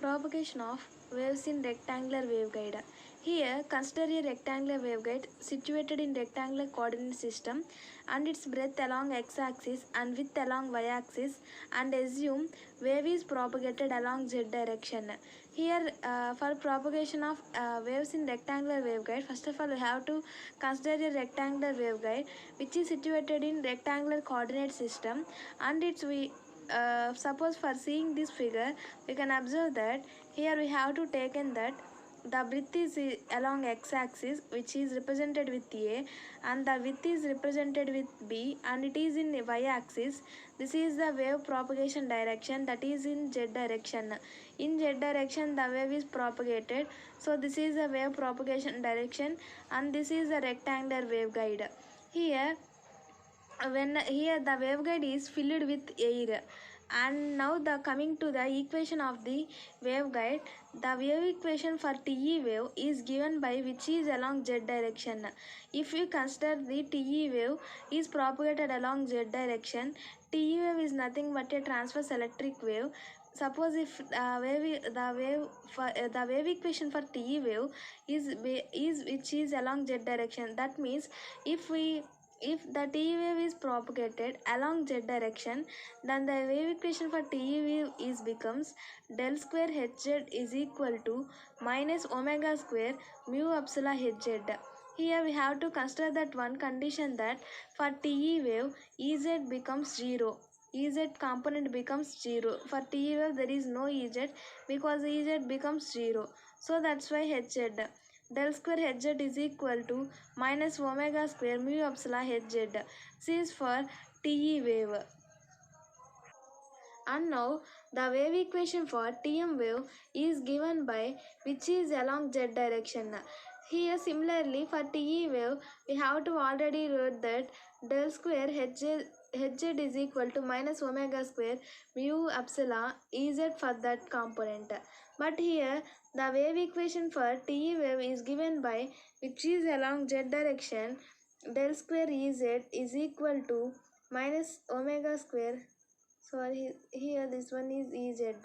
Propagation of waves in rectangular waveguide. Here, consider a rectangular waveguide situated in rectangular coordinate system and its breadth along x-axis and width along y-axis, and assume wave is propagated along z direction. Here, for propagation of waves in rectangular waveguide, first of all we have to consider a rectangular waveguide which is situated in rectangular coordinate system, and suppose for seeing this figure we can observe that here we have to take in that the breadth is along x-axis, which is represented with A, and the width is represented with B, and it is in y-axis. This is the wave propagation direction, that is in z direction. In z direction the wave is propagated, so this is the wave propagation direction, and this is the rectangular waveguide. Here the waveguide is filled with air, and now the coming to the equation of the waveguide, the wave equation for TE wave is given by which is along z direction. If we consider the TE wave is propagated along z direction, TE wave is nothing but a transverse electric wave. Suppose if the wave equation for TE wave is which is along z direction, that means if the TE wave is propagated along z direction, then the wave equation for TE wave is becomes del square hz is equal to minus omega square mu epsilon hz. Here we have to consider that one condition, that for TE wave Ez becomes 0. Ez component becomes 0. For TE wave there is no Ez because Ez becomes 0. So that's why hz. Del square hz is equal to minus omega square mu epsilon hz. This is for TE wave. And now the wave equation for TM wave is given by which is along z direction. Here similarly for TE wave we have to already wrote that del square hz is equal to minus omega square mu epsilon Ez for that component. But here the wave equation for TE wave is given by which is along z direction, del square Ez is equal to minus omega square, sorry, here this one is Ez.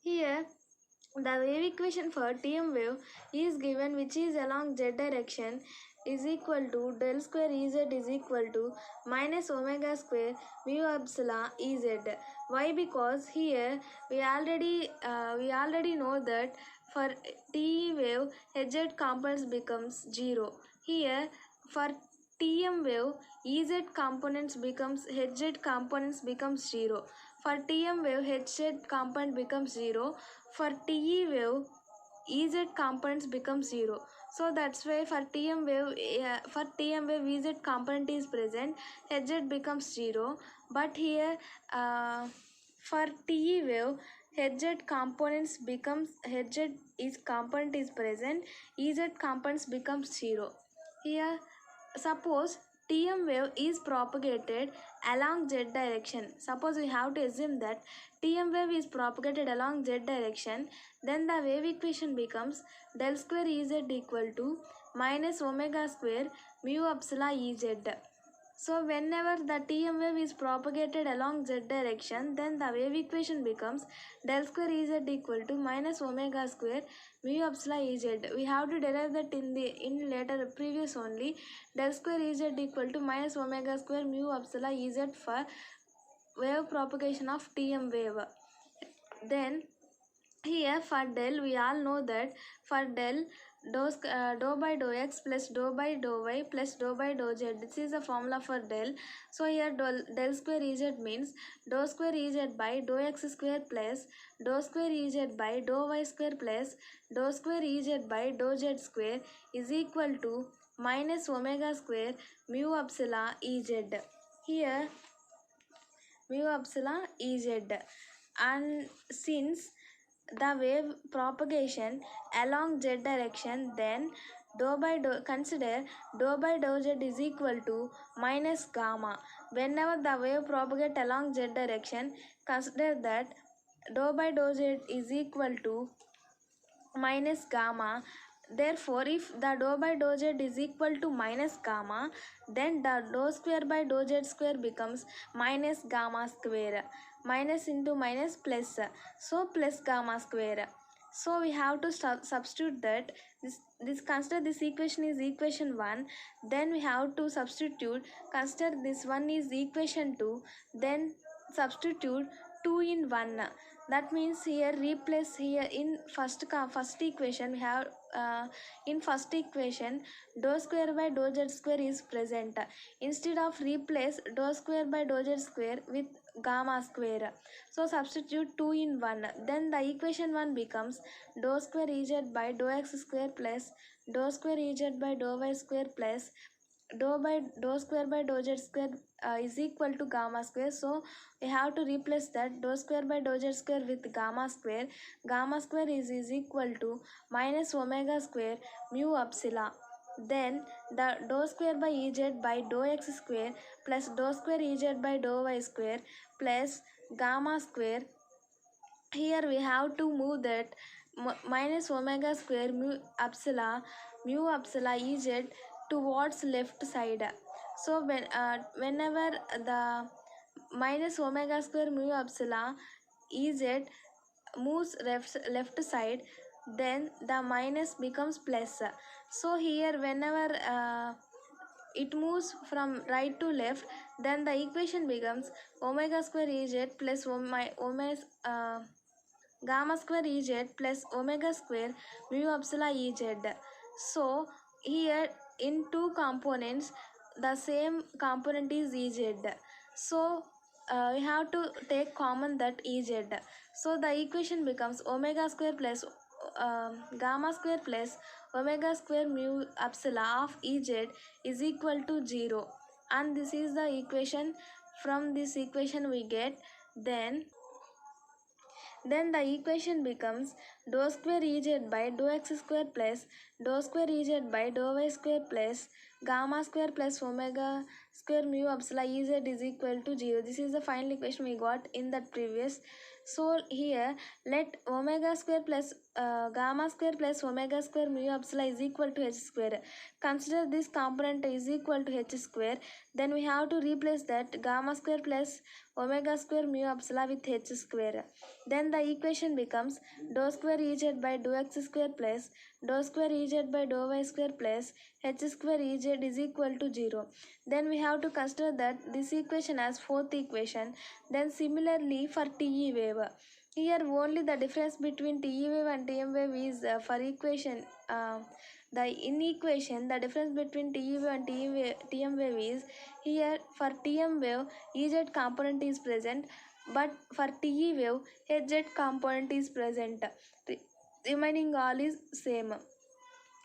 Here the wave equation for TM wave is given which is along z direction is equal to del square Ez is equal to minus omega square mu epsilon Ez. Why? Because here we already know that for TE wave hz components becomes 0. Here for TM wave Ez components becomes hz components becomes 0. For TM wave hz component becomes 0. For TE wave Ez components becomes 0. So that's why for TM wave Ez component is present, hz becomes 0. But here for TE wave hz components becomes hz is component is present, Ez components becomes 0. Here suppose TM wave is propagated along z direction. Suppose we have to assume that TM wave is propagated along z direction, then the wave equation becomes del square Ez equal to minus omega square mu epsilon Ez. So whenever the TM wave is propagated along z direction, then the wave equation becomes del square Ez equal to minus omega square mu epsilon Ez. We have to derive that in later previous only. Del square Ez equal to minus omega square mu epsilon Ez for wave propagation of TM wave. Then here for del we all know that for del dou by dou x plus dou by dou y plus dou by dou z. This is the formula for del. So here del square Ez means dou square Ez by dou x square plus dou square Ez by dou y square plus dou square Ez by dou z square is equal to minus omega square mu epsilon Ez. Here mu epsilon Ez. And since the wave propagation along z direction, then consider dou by dou z is equal to minus gamma. Whenever the wave propagate along z direction, consider that dou by dou z is equal to minus gamma, Therefore, if the dou by dou z is equal to minus gamma, then the dou square by dou z square becomes minus gamma square. Minus into minus plus, so plus gamma square. So we have to substitute that. This consider this equation is equation 1. Then we have to substitute. Consider this one is equation 2. Then substitute 2 in 1. That means here replace here in first equation we have in first equation dou square by dou z square is present. Instead of replace dou square by dou z square with gamma square, so substitute 2 in 1. Then the equation 1 becomes dou square ez by dou x square plus dou square ez by dou y square plus dou square by dou z square is equal to gamma square. So we have to replace that dou square by dou z square with gamma square. Gamma square is equal to minus omega square mu epsilon. Then the dou square by ez by dou x square plus dou square ez by dou y square plus gamma square. Here we have to move that minus omega square mu epsilon ez towards left side. So whenever the minus omega square mu epsilon ez moves left side, then the minus becomes plus. So here whenever it moves from right to left, then the equation becomes omega square ez plus gamma square ez plus omega square mu epsilon ez. So here in two components the same component is ez. So we have to take common that ez. So the equation becomes omega square plus gamma square plus omega square mu epsilon of ez is equal to 0. And this is the equation. From this equation we get then the equation becomes dou square ez by dou x square plus dou square ez by dou y square plus gamma square plus omega square mu epsilon ez is equal to 0. This is the final equation we got in that previous. So here let omega square plus gamma square plus omega square mu epsilon is equal to h square. Consider this component is equal to h square. Then we have to replace that gamma square plus omega square mu epsilon with h square. Then the equation becomes dou square ez by dou x square plus dou square ez by dou y square plus h square ez is equal to 0. Then we have to consider that this equation as fourth equation. Then similarly for TE wave, here only the difference between TE wave and TM wave is for equation in equation the difference between TE wave and TM wave is here for TM wave Ez component is present, but for TE wave Hz component is present. Remaining all is same.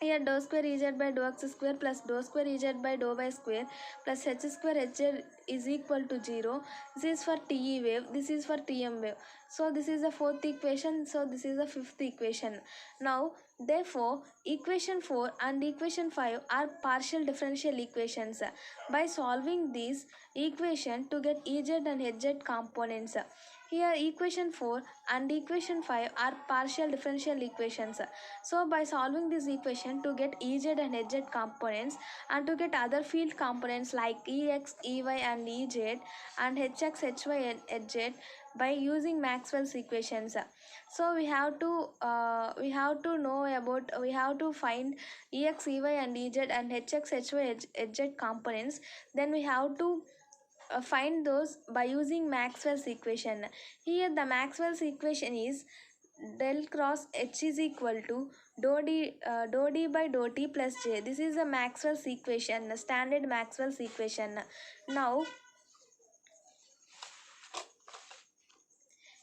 Here dou square ez by dou x square plus dou square ez by dou y square plus h square hz is equal to 0. This is for TE wave, this is for TM wave. So this is the fourth equation, so this is the fifth equation. Now therefore equation 4 and equation 5 are partial differential equations. By solving this equation to get Ez and Hz components, here equation 4 and equation 5 are partial differential equations. So by solving this equation to get Ez and Hz components and to get other field components like Ex, Ey and Ez and Hx, Hy and Hz by using Maxwell's equations. So we have to know about, we have to find Ex, Ey and Ez and Hx, Hy, Hz components. Then we have to find those by using Maxwell's equation. Here the Maxwell's equation is del cross H is equal to dou d by dou t plus j. This is the Maxwell's equation, standard Maxwell's equation. Now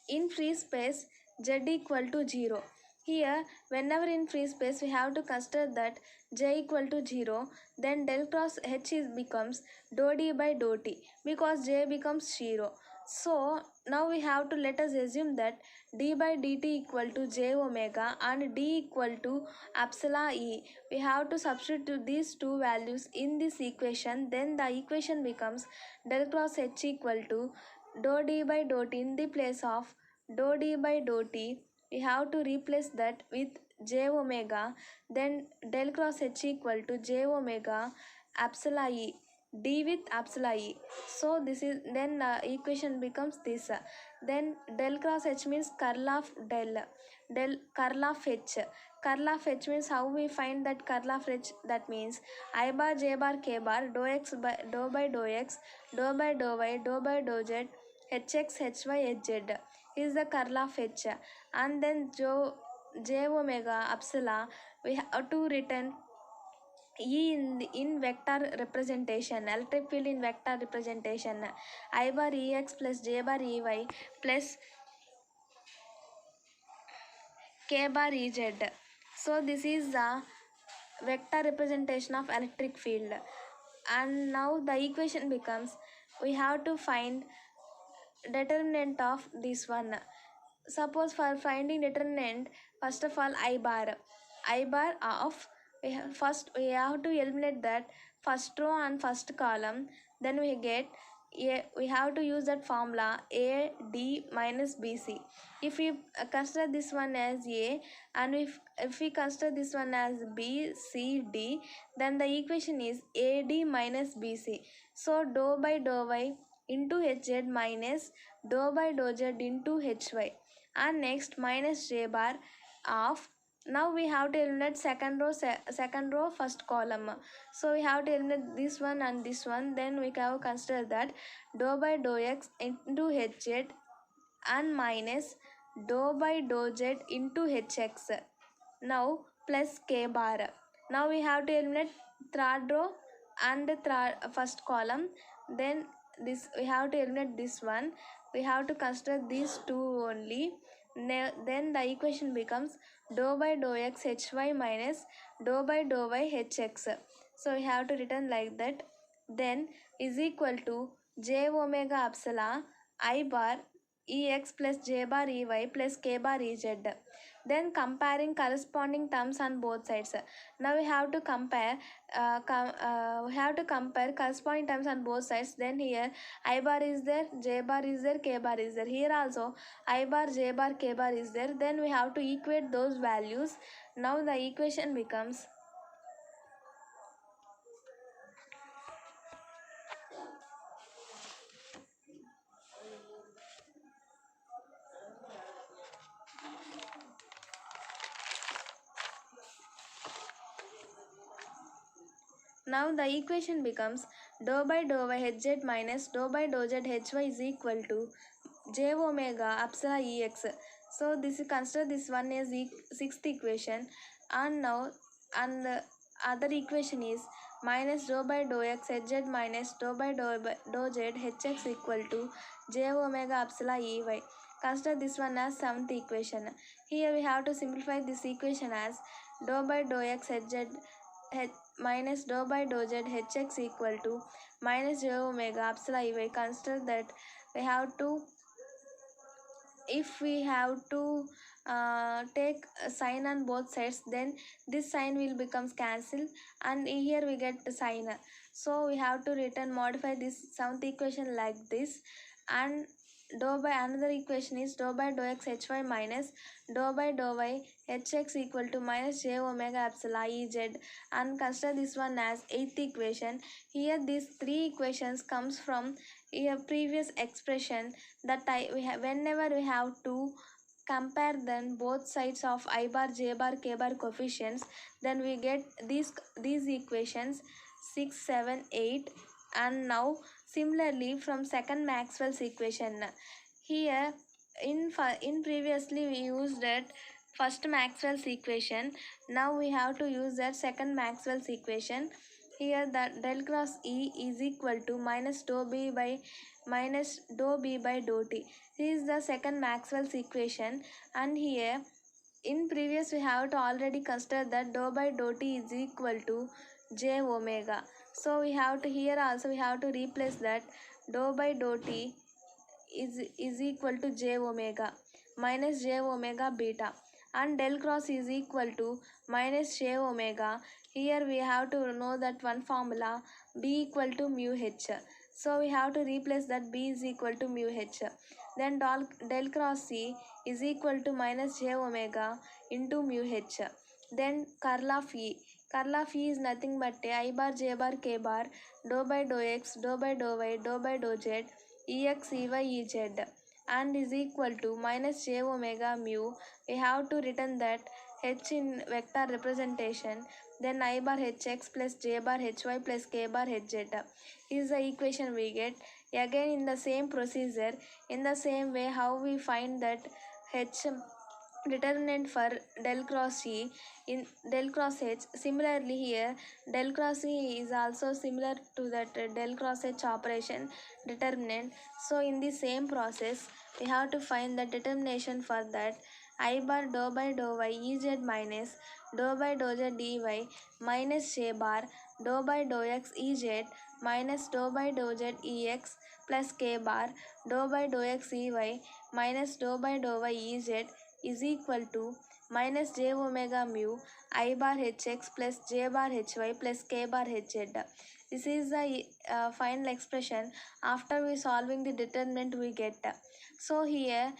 in free space z equal to 0. Here whenever in free space we have to consider that j equal to 0, then del cross h becomes dou d by dou t because j becomes 0. So now we have to let us assume that d by dt equal to j omega and d equal to epsilon e. We have to substitute these two values in this equation. Then the equation becomes del cross h equal to dou d by dou t in the place of dou d by dou t we have to replace that with j omega, then del cross h equal to j omega epsilon e, d with epsilon e. So this is then equation becomes this. Then del cross h means curl of del curl of h. Curl of h means how we find that curl of h, that means I bar j bar k bar dou x by dou x dou by dou y dou by dou z hx hy hz is the curl of h. And then j omega epsilon we have to written E in vector representation, electric field in vector representation, I bar ex plus j bar ey plus k bar ez. So this is the vector representation of electric field. And now the equation becomes, we have to find determinant of this one. Suppose for finding determinant, first of all I bar of, first we have to eliminate that first row and first column, then we get we have to use that formula a d minus bc. If we consider this one as a, and if we consider this one as b c d, then the equation is ad minus bc. So dou by dou y into hz minus dou by dou z into hy, and next minus j bar of, now we have to eliminate second row first column. So we have to eliminate this one and this one, then we can consider that dou by dou x into hz and minus dou by dou z into hx, now plus k bar. Now we have to eliminate third row and first column, then this we have to eliminate this one, we have to consider these two only. Then the equation becomes dou by dou x hy minus dou by dou y hx. So we have to written like that. Then is equal to j omega epsilon I bar ex plus j bar ey plus k bar ez. Then comparing corresponding terms on both sides. Now we have to compare corresponding terms on both sides. Then here I bar is there, j bar is there, k bar is there. Here also I bar, j bar, k bar is there. Then we have to equate those values. Now the equation becomes, dou by dou y hz minus dou by dou z hy is equal to j omega epsilon ex. So this is, consider this one as sixth equation. And now, and the other equation is minus dou by dou x hz minus dou by dou z hx equal to j omega epsilon ey. Consider this one as seventh equation. Here we have to simplify this equation as dou by dou x hz minus dou by dou z hx equal to minus j omega epsilon ey. Consider that we have to, if we have to take a sign on both sides, then this sign will becomes cancelled and here we get the sign. So we have to return modify this seventh equation like this. And dou by another equation is dou by dou x hy minus dou by dou y hx equal to minus j omega epsilon ez. And consider this one as eighth equation. Here these three equations comes from a previous expression that whenever we have to compare then both sides of I bar, j bar, k bar coefficients, then we get these equations 6, 7, 8. And now similarly from second Maxwell's equation, here in previously we used that first Maxwell's equation, now we have to use that second Maxwell's equation. Here that del cross E is equal to minus dou B by dou T. This is the second Maxwell's equation. And here in previous we have to already consider that dou by dou T is equal to j omega. So we have to, here also we have to replace that dou by dou T is equal to j omega minus j omega beta, and del cross is equal to minus j omega. Here we have to know that one formula b equal to mu h. So we have to replace that b is equal to mu h. Then del cross C is equal to minus j omega into mu h. Then curl of E. Curl of E is nothing but I bar, j bar, k bar, dou by dou x, dou by dou y, dou by dou z, ex, ey, ez, and is equal to minus j omega mu. We have to written that h in vector representation, then I bar hx plus j bar hy plus k bar hz is the equation we get. Again in the same procedure, in the same way how we find that h determinant for del cross E in del cross H. Similarly here del cross E is also similar to that del cross H operation determinant. So in the same process we have to find the determination for that. I bar dou by dou y ez minus dou by dou z dy minus j bar dou by dou x ez minus dou by dou z ex plus k bar dou by dou x ey minus dou by dou y ez is equal to minus j omega mu I bar hx plus j bar hy plus k bar hz. This is the final expression. After we solving the determinant we get. So here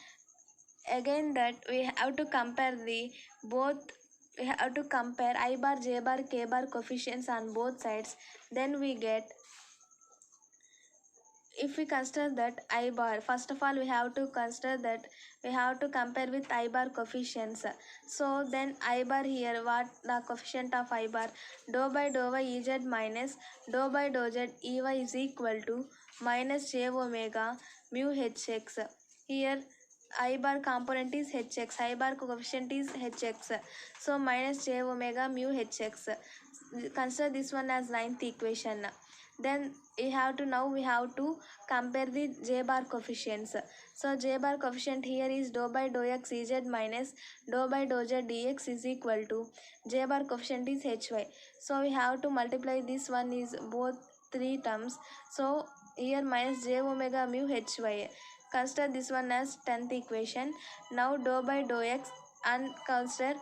again that we have to compare the both. We have to compare I bar, j bar, k bar coefficients on both sides. Then we get, if we consider that I bar, first of all we have to consider that we have to compare with I bar coefficients. So then I bar here, what the coefficient of I bar, dou by dou y ez minus dou by dou z ey is equal to minus j omega mu hx. Here I bar component is hx, I bar coefficient is hx, so minus j omega mu hx. Consider this one as ninth equation. Then we have to compare the j bar coefficients. So j bar coefficient here is dou by dou x ez minus dou by dou z dx is equal to j bar coefficient is hy. So we have to multiply this one is both three terms. So here minus j omega mu hy. Consider this one as 10th equation. Now dou by dou x and consider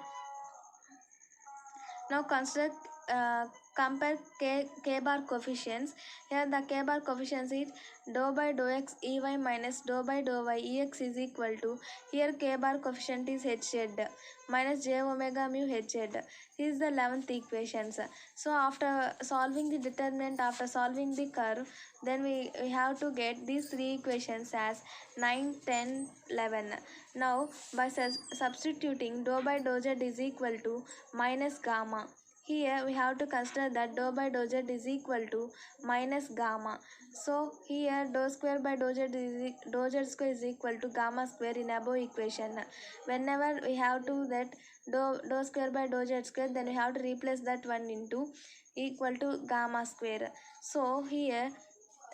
uh, compare k bar coefficients. Here the k bar coefficients is dou by dou x ey minus dou by dou y ex is equal to, here k bar coefficient is hz minus j omega mu hz. This is the 11th equations. So after solving the determinant, after solving the curve, then we have to get these three equations as 9, 10, 11. Now by substituting dou by dou z is equal to minus gamma. Here we have to consider that dou by dou z is equal to minus gamma. So here dou square by dou z square is equal to gamma square in above equation. Whenever we have to that dou square by dou z square, then we have to replace that one into equal to gamma square. So here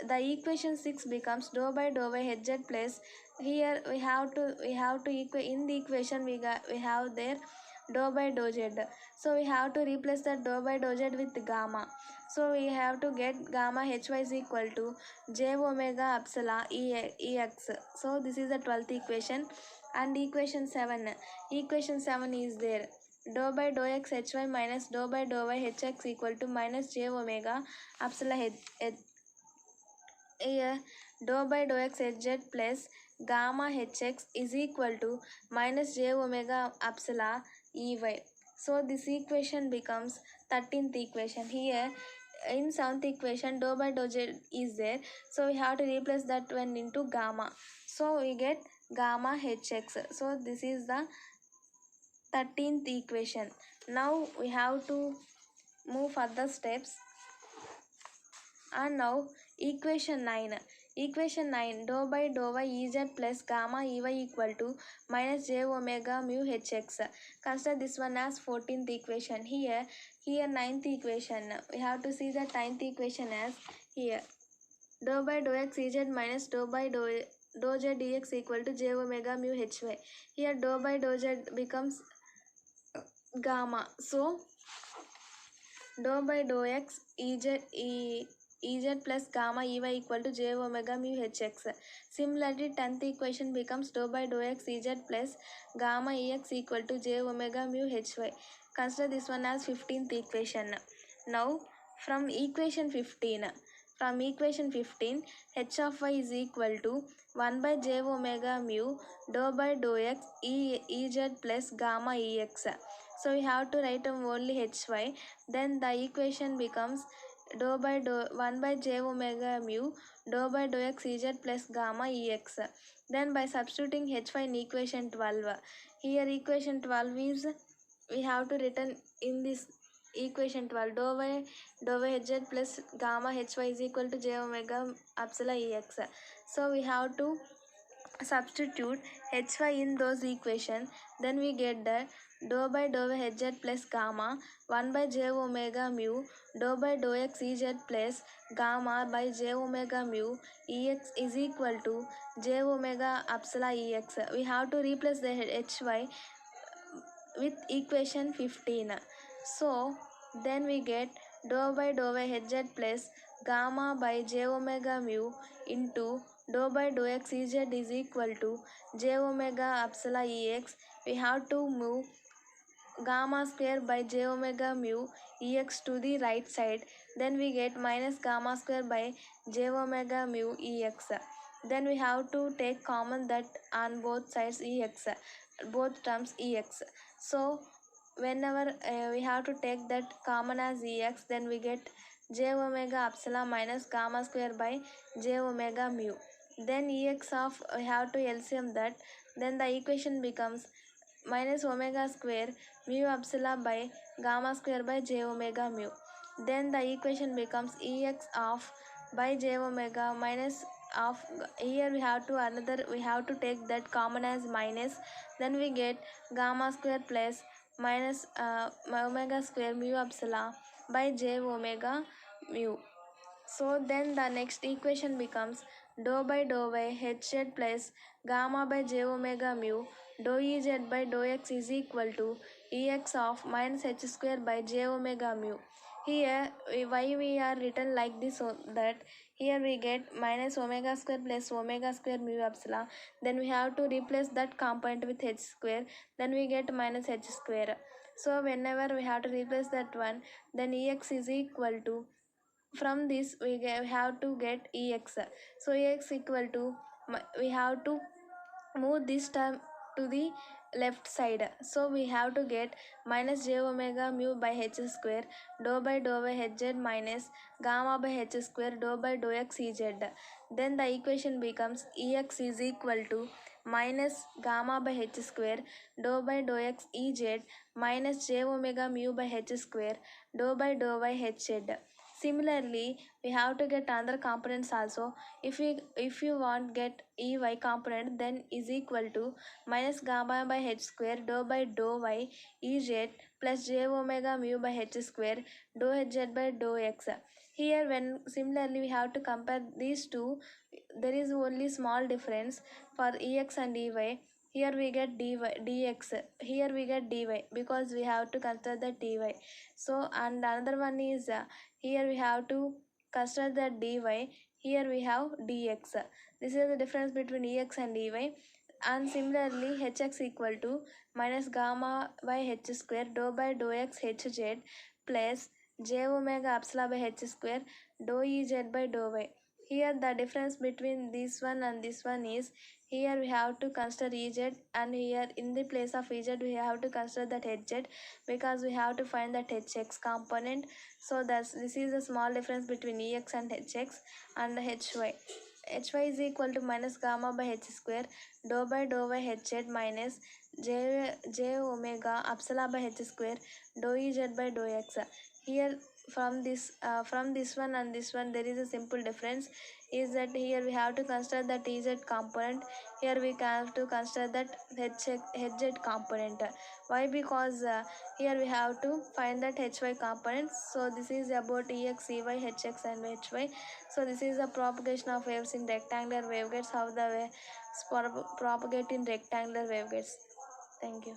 the equation 6 becomes dou by dou y hz plus, here we have to in the equation we have there dou by dou z. So we have to replace that dou by dou z with gamma. So we have to get gamma hy is equal to j omega epsilon ex. So this is the 12th equation. And equation 7. Equation 7 is there. Dou by dou x hy minus dou by dou y hx equal to minus j omega epsilon here dou by dou x hz plus gamma hx is equal to minus j omega epsilon ey. So this equation becomes 13th equation. Here in 7th equation dou by dou z is there, so we have to replace that one into gamma. So we get gamma hx. So this is the 13th equation. Now we have to move further steps. And now equation 9. Equation 9 dou by dou y ez plus gamma ey equal to minus j omega mu hx. Consider this one as 14th equation. Here 9th equation. We have to see the 9th equation as here dou by dou x ez minus dou by dou z dx equal to j omega mu hy. Here dou by dou z becomes gamma. So dou by dou x ez plus gamma ey equal to j omega mu hx. Similarly 10th equation becomes dou by dou x ez plus gamma ex equal to j omega mu hy. Consider this one as 15th equation. Now from equation 15 From equation 15, h of y is equal to 1 by j omega mu dou by dou x ez plus gamma ex. So we have to write only hy. Then the equation becomes 1 by j omega mu dou by dou x ez plus gamma ex. Then by substituting hy in equation 12, here equation 12 is we have to written in this equation 12 dou by hz plus gamma hy is equal to j omega epsilon ex. So we have to substitute hy in those equations. Then we get that dou by hz plus gamma 1 by j omega mu dou by dou x ez plus gamma by j omega mu ex is equal to j omega epsilon ex. We have to replace the hy with equation 15. So then we get dou by hz plus gamma by j omega mu into dou by dou x ez is equal to j omega epsilon ex. We have to move gamma square by j omega mu ex to the right side. Then we get minus gamma square by j omega mu ex. Then we have to take common that on both sides ex, both terms ex. So whenever we have to take that common as ex, then we get j omega epsilon minus gamma square by j omega mu. Then ex of we have to LCM that, then the equation becomes minus omega square mu epsilon by gamma square by j omega mu. Then the equation becomes ex of by j omega minus of, here we have to take that common as minus. Then we get gamma square plus minus omega square mu epsilon by j omega mu. So then the next equation becomes dou by hz plus gamma by j omega mu dou ez by dou x is equal to ex of minus h square by j omega mu. Here why we are written like this, so that here we get minus omega square plus omega square mu epsilon. Then we have to replace that component with h square. Then we get minus h square. So whenever we have to replace that one, then ex is equal to, from this we have to get ex. So ex equal to, we have to move this term to the left side. So we have to get minus j omega mu by h square dou by hz minus gamma by h square dou by dou x ez. Then the equation becomes ex is equal to minus gamma by h square dou by dou x ez minus j omega mu by h square dou by dou y hz. Similarly, we have to get another components also. If you want get ey component, then is equal to minus gamma by h square dou by dou y ez plus j omega mu by h square dou hz by dou x. Here when similarly we have to compare these two, there is only small difference for ex and ey. Here we get dx, here we get dy because we have to consider the dy. So and another one is here we have to consider the dy, here we have dx. This is the difference between ex and dy. And similarly hx equal to minus gamma by h square dou by dou x hz plus j omega epsilon by h square dou ez by dou y. Here the difference between this one and this one is, here we have to consider ez, and here in the place of ez we have to consider that hz because we have to find that hx component. So this is a small difference between ex and hx. And hy is equal to minus gamma by h square dou by dou y hz minus j omega epsilon by h square dou ez by dou x. Here from this one and this one there is a simple difference, is that here we have to consider that ez component, here we have to consider that hz component. Why? Because here we have to find that hy components. So this is about ex, ey, hx and hy. So this is the propagation of waves in rectangular waveguides, how the waves propagate in rectangular waveguides. Thank you.